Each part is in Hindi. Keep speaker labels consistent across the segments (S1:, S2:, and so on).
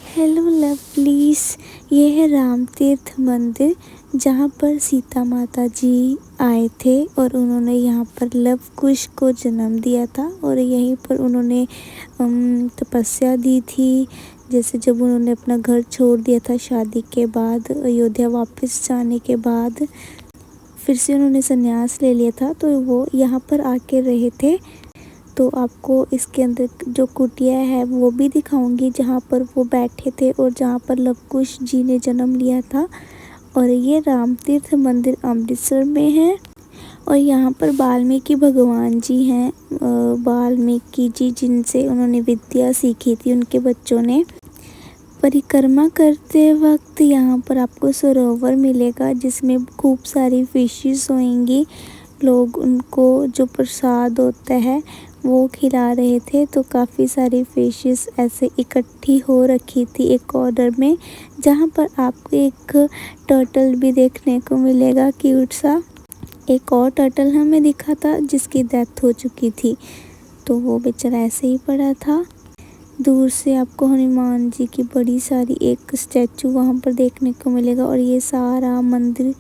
S1: Hello lovelies. ये है राम तीर्थ मंदिर जहाँ पर सीता माता जी आए थे और उन्होंने यहाँ पर लव कुश को जन्म दिया था और यहीं पर उन्होंने तपस्या दी थी। जैसे जब उन्होंने अपना घर छोड़ दिया था शादी के बाद, अयोध्या वापस जाने के बाद फिर से उन्होंने संन्यास ले लिया था, तो वो यहाँ पर आके रहे थे। तो आपको इसके अंदर जो कुटिया है वो भी दिखाऊंगी जहाँ पर वो बैठे थे और जहाँ पर लव कुश जी ने जन्म लिया था। और ये राम तीर्थ मंदिर अमृतसर में है और यहाँ पर वाल्मीकि भगवान जी हैं। वाल्मीकि जी जिनसे उन्होंने विद्या सीखी थी, उनके बच्चों ने। परिक्रमा करते वक्त यहाँ पर आपको सरोवर मिलेगा जिसमें खूब सारी फिशेस होंगी। लोग उनको जो प्रसाद होता है वो खिला रहे थे, तो काफ़ी सारी फिशेस ऐसे इकट्ठी हो रखी थी एक कॉर्नर में, जहाँ पर आपको एक टर्टल भी देखने को मिलेगा क्यूट सा। एक और टर्टल हमें दिखा था जिसकी डेथ हो चुकी थी, तो वो बेचारा ऐसे ही पड़ा था। दूर से आपको हनुमान जी की बड़ी सारी एक स्टैचू वहाँ पर देखने को मिलेगा और ये सारा मंदिर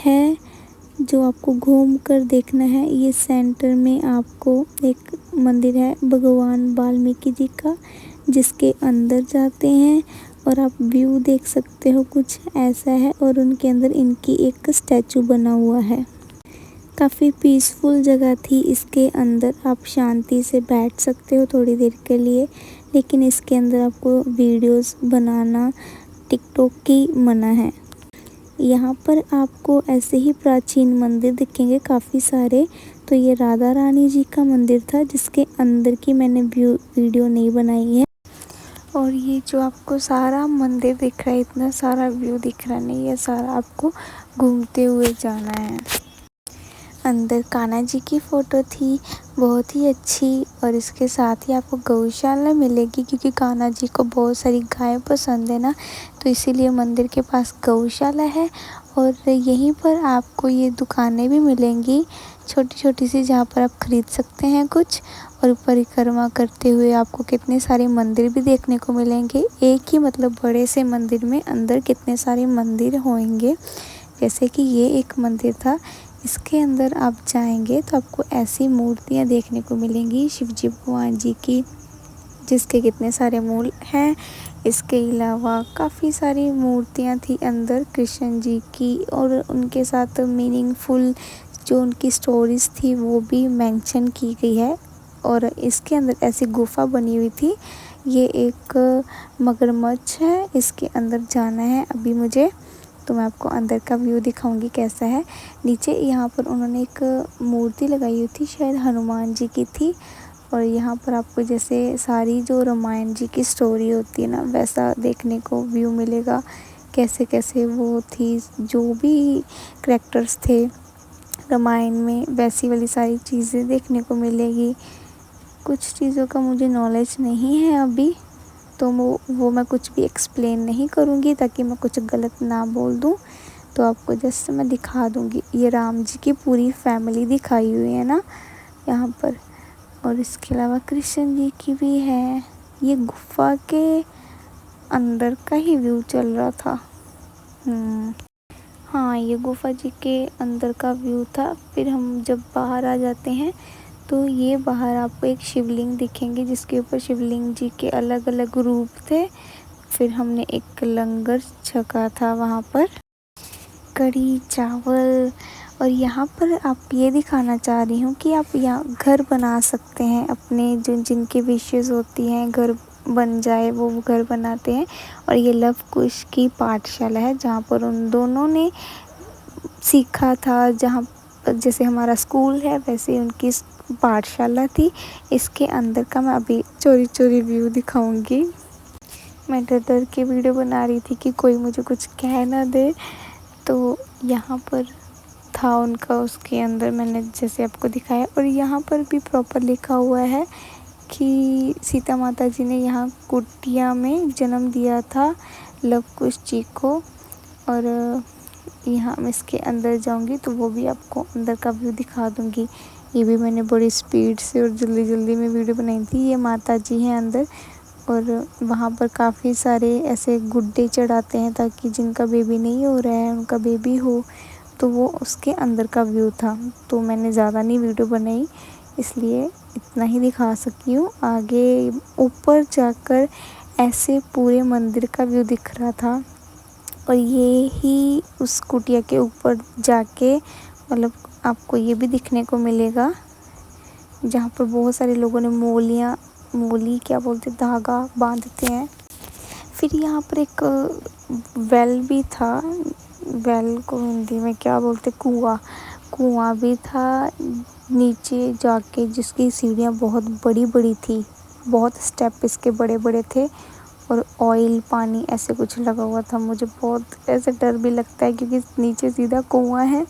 S1: है जो आपको घूम कर देखना है। ये सेंटर में आपको एक मंदिर है भगवान वाल्मीकि जी का, जिसके अंदर जाते हैं और आप व्यू देख सकते हो, कुछ ऐसा है। और उनके अंदर इनकी एक स्टैचू बना हुआ है। काफ़ी पीसफुल जगह थी। इसके अंदर आप शांति से बैठ सकते हो थोड़ी देर के लिए, लेकिन इसके अंदर आपको वीडियोस बनाना टिकटॉक की मना है। यहाँ पर आपको ऐसे ही प्राचीन मंदिर दिखेंगे काफ़ी सारे। तो ये राधा रानी जी का मंदिर था जिसके अंदर की मैंने वीडियो नहीं बनाई है। और ये जो आपको सारा मंदिर दिख रहा है, इतना सारा व्यू दिख रहा नहीं है, सारा आपको घूमते हुए जाना है। अंदर कान्हा जी की फ़ोटो थी, बहुत ही अच्छी। और इसके साथ ही आपको गौशाला मिलेगी क्योंकि कान्हा जी को बहुत सारी गाय पसंद है ना, तो इसीलिए मंदिर के पास गौशाला है। और यहीं पर आपको ये दुकानें भी मिलेंगी छोटी छोटी सी, जहाँ पर आप ख़रीद सकते हैं कुछ। और परिक्रमा करते हुए आपको कितने सारे मंदिर भी देखने को मिलेंगे। एक ही मतलब बड़े से मंदिर में अंदर कितने सारे मंदिर होंगे। जैसे कि ये एक मंदिर था, इसके अंदर आप जाएंगे तो आपको ऐसी मूर्तियाँ देखने को मिलेंगी शिव जी भगवान जी की, जिसके कितने सारे मूल हैं। इसके अलावा काफ़ी सारी मूर्तियाँ थी अंदर कृष्ण जी की, और उनके साथ मीनिंगफुल जो उनकी स्टोरीज़ थी वो भी मेंशन की गई है। और इसके अंदर ऐसी गुफा बनी हुई थी। ये एक मगरमच्छ है, इसके अंदर जाना है अभी मुझे, तो मैं आपको अंदर का व्यू दिखाऊंगी कैसा है। नीचे यहाँ पर उन्होंने एक मूर्ति लगाई हुई थी, शायद हनुमान जी की थी। और यहाँ पर आपको जैसे सारी जो रामायण जी की स्टोरी होती है ना, वैसा देखने को व्यू मिलेगा। कैसे कैसे वो थी, जो भी करैक्टर्स थे रामायण में, वैसी वाली सारी चीज़ें देखने को मिलेगी। कुछ चीज़ों का मुझे नॉलेज नहीं है अभी, तो वो मैं कुछ भी एक्सप्लेन नहीं करूँगी ताकि मैं कुछ गलत ना बोल दूँ। तो आपको जस्ट मैं दिखा दूँगी। ये राम जी की पूरी फैमिली दिखाई हुई है ना यहाँ पर। और इसके अलावा कृष्ण जी की भी है। ये गुफा के अंदर का ही व्यू चल रहा था। हाँ, ये गुफा जी के अंदर का व्यू था। फिर हम जब बाहर आ जाते हैं तो ये बाहर आपको एक शिवलिंग दिखेंगे जिसके ऊपर शिवलिंग जी के अलग अलग रूप थे। फिर हमने एक लंगर छका था वहाँ पर, कढ़ी चावल। और यहाँ पर आप ये दिखाना चाह रही हूँ कि आप यहाँ घर बना सकते हैं अपने, जो जिनकी विशेज़ होती हैं घर बन जाए वो घर बनाते हैं। और ये लव कुश की पाठशाला है जहाँ पर उन दोनों ने सीखा था। जहाँ जैसे हमारा स्कूल है वैसे उनकी पाठशाला थी। इसके अंदर का मैं अभी चोरी चोरी व्यू दिखाऊंगी। मैं डर डर के वीडियो बना रही थी कि कोई मुझे कुछ कह ना दे। तो यहाँ पर था उनका, उसके अंदर मैंने जैसे आपको दिखाया। और यहाँ पर भी प्रॉपर लिखा हुआ है कि सीता माता जी ने यहाँ कुटिया में जन्म दिया था लव कुश जी को। और यहाँ मैं इसके अंदर जाऊँगी तो वो भी आपको अंदर का व्यू दिखा दूँगी। ये भी मैंने बड़ी स्पीड से और जल्दी जल्दी में वीडियो बनाई थी। ये माता जी हैं अंदर, और वहाँ पर काफ़ी सारे ऐसे गुड्डे चढ़ाते हैं ताकि जिनका बेबी नहीं हो रहा है उनका बेबी हो, तो वो उसके अंदर का व्यू था। तो मैंने ज़्यादा नहीं वीडियो बनाई, इसलिए इतना ही दिखा सकी हूँ। आगे ऊपर जाकर ऐसे पूरे मंदिर का व्यू दिख रहा था, और ये ही उस कुटिया के ऊपर जाके मतलब आपको ये भी दिखने को मिलेगा जहाँ पर बहुत सारे लोगों ने मोली क्या बोलते धागा बांधते हैं। फिर यहाँ पर एक वेल भी था, वेल को हिंदी में क्या बोलते, कुआं भी था नीचे जाके, जिसकी सीढ़ियाँ बहुत बड़ी बड़ी थी, बहुत स्टेप इसके बड़े बड़े थे, और ऑयल पानी ऐसे कुछ लगा हुआ था। मुझे बहुत ऐसे डर भी लगता है क्योंकि नीचे सीधा कुआं है,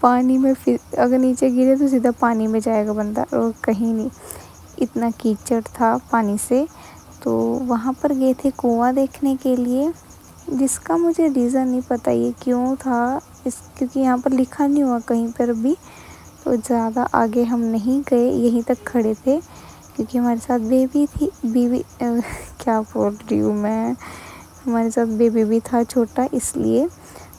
S1: पानी में फिर अगर नीचे गिरे तो सीधा पानी में जाएगा बंदा, और कहीं नहीं, इतना कीचड़ था पानी से। तो वहाँ पर गए थे कुआं देखने के लिए, जिसका मुझे रीज़न नहीं पता ये क्यों था, क्योंकि यहाँ पर लिखा नहीं हुआ कहीं पर भी। तो ज़्यादा आगे हम नहीं गए, यहीं तक खड़े थे क्योंकि हमारे साथ बेबी थी, क्या बोल रही हूँ मैं, हमारे साथ बेबी भी था छोटा, इसलिए।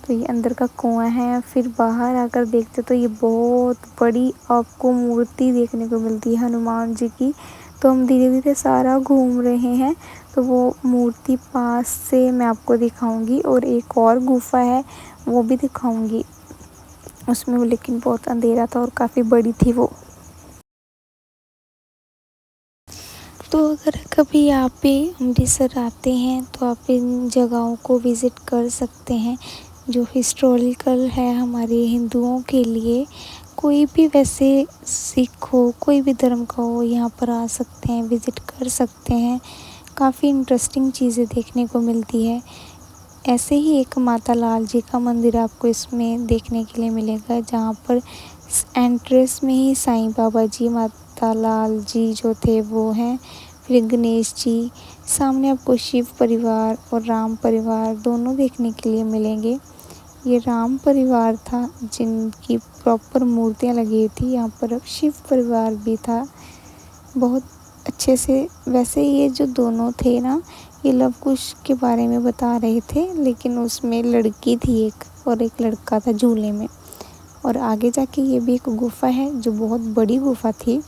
S1: तो ये अंदर का कुआं है। फिर बाहर आकर देखते तो ये बहुत बड़ी आपको मूर्ति देखने को मिलती है हनुमान जी की। तो हम धीरे धीरे सारा घूम रहे हैं, तो वो मूर्ति पास से मैं आपको दिखाऊंगी, और एक और गुफा है वो भी दिखाऊंगी उसमें, लेकिन बहुत अंधेरा था और काफ़ी बड़ी थी वो। तो अगर कभी आप भी अमृतसर आते हैं तो आप इन जगहों को विज़िट कर सकते हैं, जो हिस्टोरिकल है हमारे हिंदुओं के लिए। कोई भी वैसे सिख हो, कोई भी धर्म का हो, यहाँ पर आ सकते हैं, विज़िट कर सकते हैं। काफ़ी इंटरेस्टिंग चीज़ें देखने को मिलती है। ऐसे ही एक माता लाल जी का मंदिर आपको इसमें देखने के लिए मिलेगा, जहाँ पर एंट्रेंस में ही साईं बाबा जी, माता लाल जी जो थे वो हैं, फिर गणेश जी, सामने आपको शिव परिवार और राम परिवार दोनों देखने के लिए मिलेंगे। ये राम परिवार था जिनकी प्रॉपर मूर्तियाँ लगी हुई थी, यहाँ पर अब शिव परिवार भी था बहुत अच्छे से। वैसे ये जो दोनों थे ना, ये लव कुश के बारे में बता रहे थे, लेकिन उसमें लड़की थी एक और एक लड़का था झूले में। और आगे जाके ये भी एक गुफा है जो बहुत बड़ी गुफा थी।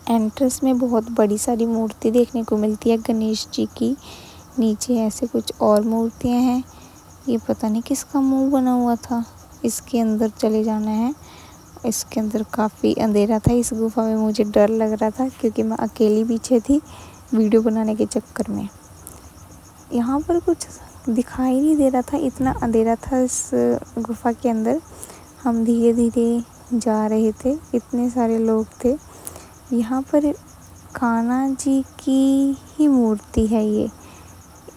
S1: एंट्रेंस में बहुत बड़ी सारी मूर्ति देखने को मिलती है गणेश जी की, नीचे ऐसे कुछ और मूर्तियां हैं। ये पता नहीं किसका मुंह बना हुआ था। इसके अंदर चले जाना है। इसके अंदर काफ़ी अंधेरा था, इस गुफा में मुझे डर लग रहा था क्योंकि मैं अकेली पीछे थी वीडियो बनाने के चक्कर में। यहाँ पर कुछ दिखाई नहीं दे रहा था, इतना अंधेरा था इस गुफा के अंदर। हम धीरे धीरे जा रहे थे, इतने सारे लोग थे। यहाँ पर कान्हा जी की ही मूर्ति है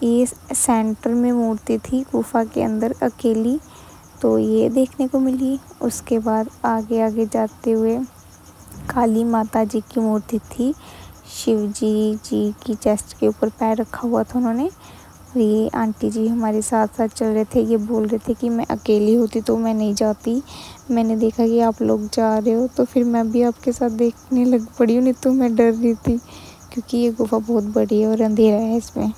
S1: ये सेंटर में मूर्ति थी गुफा के अंदर अकेली, तो ये देखने को मिली। उसके बाद आगे आगे जाते हुए काली माता जी की मूर्ति थी, शिव जी की चेस्ट के ऊपर पैर रखा हुआ था उन्होंने। और ये आंटी जी हमारे साथ साथ चल रहे थे, ये बोल रहे थे कि मैं अकेली होती तो मैं नहीं जाती, मैंने देखा कि आप लोग जा रहे हो तो फिर मैं भी आपके साथ देखने लग पड़ी हूँ, नहीं तो मैं डर रही थी क्योंकि ये गुफा बहुत बड़ी है और अंधेरा है इसमें।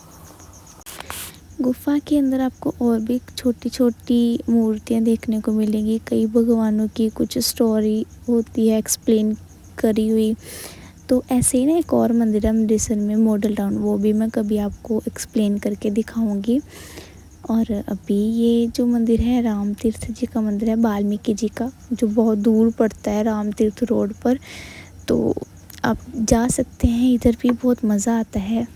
S1: गुफा के अंदर आपको और भी छोटी छोटी मूर्तियाँ देखने को मिलेंगी, कई भगवानों की कुछ स्टोरी होती है एक्सप्लेन करी हुई। तो ऐसे ही ना एक और मंदिर है अमृतसर में मॉडल टाउन, वो भी मैं कभी आपको एक्सप्लेन करके दिखाऊंगी। और अभी ये जो मंदिर है राम तीर्थ जी का मंदिर है, वाल्मीकि जी का, जो बहुत दूर पड़ता है राम तीर्थ रोड पर। तो आप जा सकते हैं, इधर भी बहुत मज़ा आता है।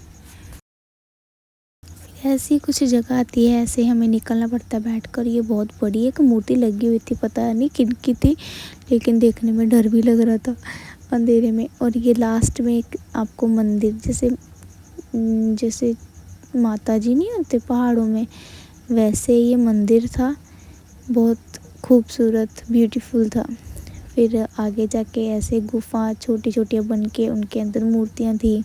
S1: ऐसी कुछ जगह आती है, ऐसे हमें निकलना पड़ता है बैठकर। ये बहुत बड़ी एक मूर्ति लगी हुई थी, पता नहीं किन की थी, लेकिन देखने में डर भी लग रहा था अंधेरे में। और ये लास्ट में एक आपको मंदिर जैसे जैसे माता जी नहीं होते पहाड़ों में, वैसे ये मंदिर था, बहुत खूबसूरत ब्यूटीफुल था। फिर आगे जाके ऐसे गुफा छोटी छोटी बन के उनके अंदर मूर्तियाँ थी,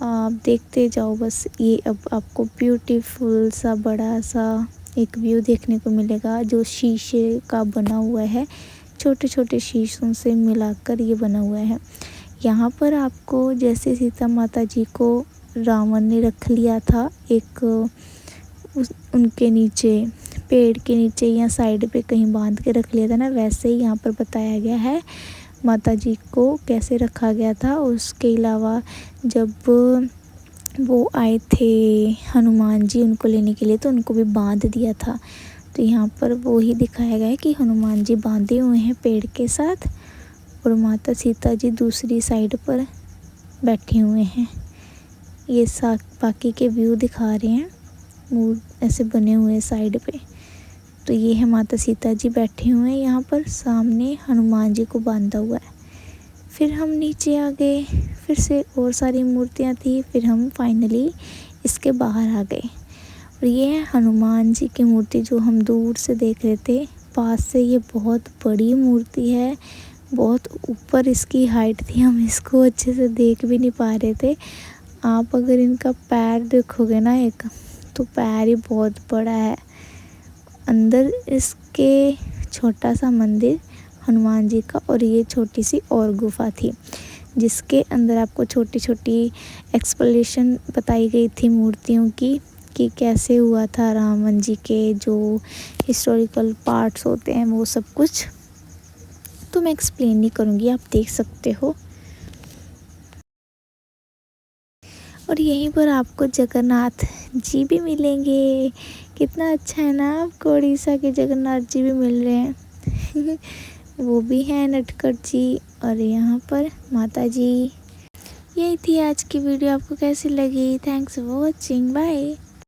S1: आप देखते जाओ बस। ये अब आपको ब्यूटीफुल सा बड़ा सा एक व्यू देखने को मिलेगा जो शीशे का बना हुआ है, छोटे छोटे शीशों से मिलाकर ये बना हुआ है। यहाँ पर आपको जैसे सीता माता जी को रावण ने रख लिया था एक उनके नीचे, पेड़ के नीचे या साइड पे कहीं बांध के रख लिया था ना, वैसे ही यहाँ पर बताया गया है माता जी को कैसे रखा गया था। उसके अलावा जब वो आए थे हनुमान जी उनको लेने के लिए, तो उनको भी बांध दिया था। तो यहाँ पर वो ही दिखाया गया है कि हनुमान जी बांधे हुए हैं पेड़ के साथ और माता सीता जी दूसरी साइड पर बैठे हुए हैं। ये बाकी के व्यू दिखा रहे हैं, मूड ऐसे बने हुए साइड पे। तो ये है माता सीता जी बैठे हुए हैं यहाँ पर, सामने हनुमान जी को बांधा हुआ है। फिर हम नीचे आ गए, फिर से और सारी मूर्तियाँ थी, फिर हम फाइनली इसके बाहर आ गए। और ये है हनुमान जी की मूर्ति जो हम दूर से देख रहे थे। पास से ये बहुत बड़ी मूर्ति है, बहुत ऊपर इसकी हाइट थी, हम इसको अच्छे से देख भी नहीं पा रहे थे। आप अगर इनका पैर देखोगे ना एक, तो पैर ही बहुत बड़ा है। अंदर इसके छोटा सा मंदिर हनुमान जी का, और ये छोटी सी और गुफा थी जिसके अंदर आपको छोटी छोटी एक्सप्लेनेशन बताई गई थी मूर्तियों की, कि कैसे हुआ था रावण जी के जो हिस्टोरिकल पार्ट्स होते हैं वो सब कुछ। तो मैं एक्सप्लेन नहीं करूँगी, आप देख सकते हो। और यहीं पर आपको जगन्नाथ जी भी मिलेंगे। कितना अच्छा है ना, आपको उड़ीसा के जगन्नाथ जी भी मिल रहे हैं वो भी हैं नटखट जी, और यहाँ पर माता जी। यही थी आज की वीडियो, आपको कैसी लगी? Thanks for watching, bye.